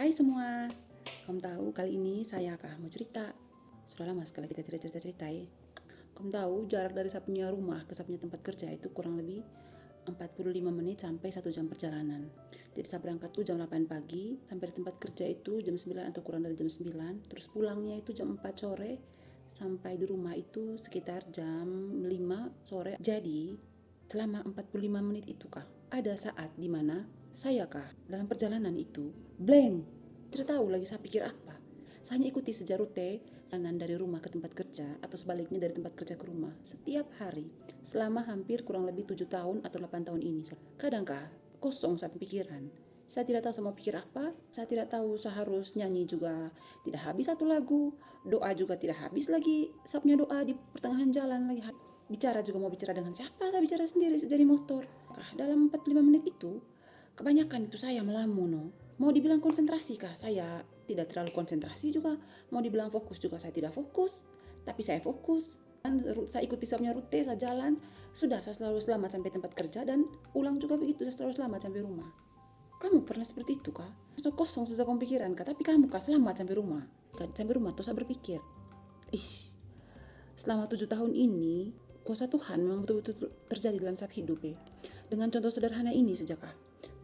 Hai semua, kamu tahu kali ini saya mau cerita. Sudah lama sekali kita tidak cerita-cerita ya. Kamu tahu jarak dari saya punya rumah ke saya punya tempat kerja itu kurang lebih 45 menit sampai 1 jam perjalanan. Jadi saya berangkat tuh jam 8 pagi, sampai di tempat kerja itu jam 9 atau kurang dari jam 9. Terus pulangnya itu jam 4 sore, sampai di rumah itu sekitar jam 5 sore. Jadi selama 45 menit itu ada saat dimana saya dalam perjalanan itu blank, tidak tahu lagi saya pikir apa. Saya hanya ikuti saja rute perjalanan dari rumah ke tempat kerja atau sebaliknya dari tempat kerja ke rumah setiap hari selama hampir kurang lebih 7 tahun atau 8 tahun ini. Kadang kosong saya pikiran. Saya tidak tahu saya mau pikir apa, saya tidak tahu saya harus nyanyi juga tidak habis satu lagu, doa juga tidak habis lagi, saya punya doa di pertengahan jalan lagi. Bicara juga mau bicara dengan siapa, saya bicara sendiri jadi motor. Dalam 45 menit itu, kebanyakan itu saya melamun. Mau dibilang konsentrasi saya tidak terlalu konsentrasi juga. Mau dibilang fokus juga saya tidak fokus. Tapi saya fokus. Saya ikuti saya rute, saya jalan. Sudah saya selalu selamat sampai tempat kerja dan ulang juga begitu, saya selalu selamat sampai rumah. Kamu pernah seperti itu kosong saja kamu pikiran tapi kamu selamat sampai rumah. Sampai rumah tuh saya berpikir, selama 7 tahun ini kuasa Tuhan memang betul-betul terjadi dalam setiap hidup Dengan contoh sederhana ini saja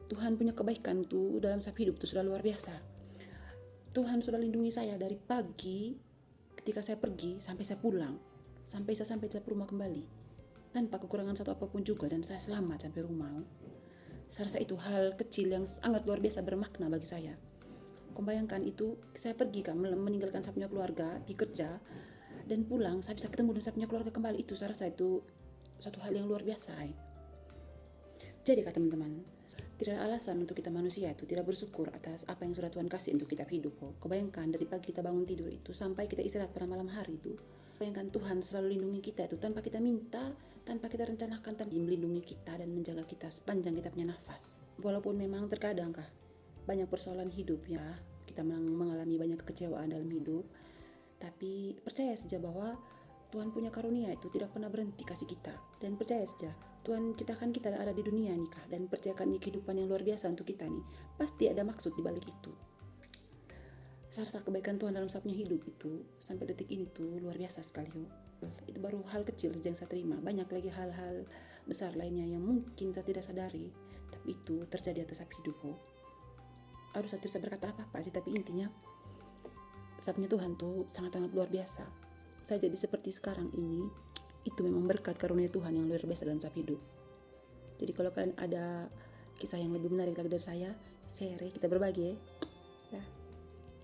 Tuhan punya kebaikan tuh dalam setiap hidup itu sudah luar biasa. Tuhan sudah lindungi saya dari pagi ketika saya pergi sampai saya pulang, sampai saya rumah kembali tanpa kekurangan satu apapun juga, dan saya selamat sampai rumah. Saya rasa itu hal kecil yang sangat luar biasa bermakna bagi saya. Kau bayangkan itu, saya pergi meninggalkan saya punya keluarga, pergi kerja, dan pulang saya bisa ketemu dengan saya punya keluarga kembali. Itu saya rasa itu satu hal yang luar biasa. Jadi teman-teman, tidak ada alasan untuk kita manusia itu tidak bersyukur atas apa yang sudah Tuhan kasih untuk kita hidup. Kebayangkan dari pagi kita bangun tidur itu sampai kita istirahat pada malam hari itu, bayangkan Tuhan selalu lindungi kita itu tanpa kita minta, tanpa kita rencanakan, tanpa melindungi kita dan menjaga kita sepanjang kita punya nafas. Walaupun memang terkadang banyak persoalan hidup kita mengalami banyak kekecewaan dalam hidup, tapi percaya saja bahwa Tuhan punya karunia itu tidak pernah berhenti kasih kita. Dan percaya saja, Tuhan ciptakan kita ada di dunia dan percayakan kehidupan yang luar biasa untuk kita pasti ada maksud di balik itu. Saya rasa kebaikan Tuhan dalam setiap hidup itu sampai detik ini tuh luar biasa sekali. Itu baru hal kecil saja yang saya terima. Banyak lagi hal-hal besar lainnya yang mungkin saya tidak sadari, tapi itu terjadi atas setiap hidup. Aduh, saya tidak bisa berkata apa-apa sih, tapi intinya sabnya Tuhan tuh sangat-sangat luar biasa. Saya jadi seperti sekarang ini, itu memang berkat karunia Tuhan yang luar biasa dalam setiap hidup. Jadi kalau kalian ada kisah yang lebih menarik lagi dari saya, share, kita berbagi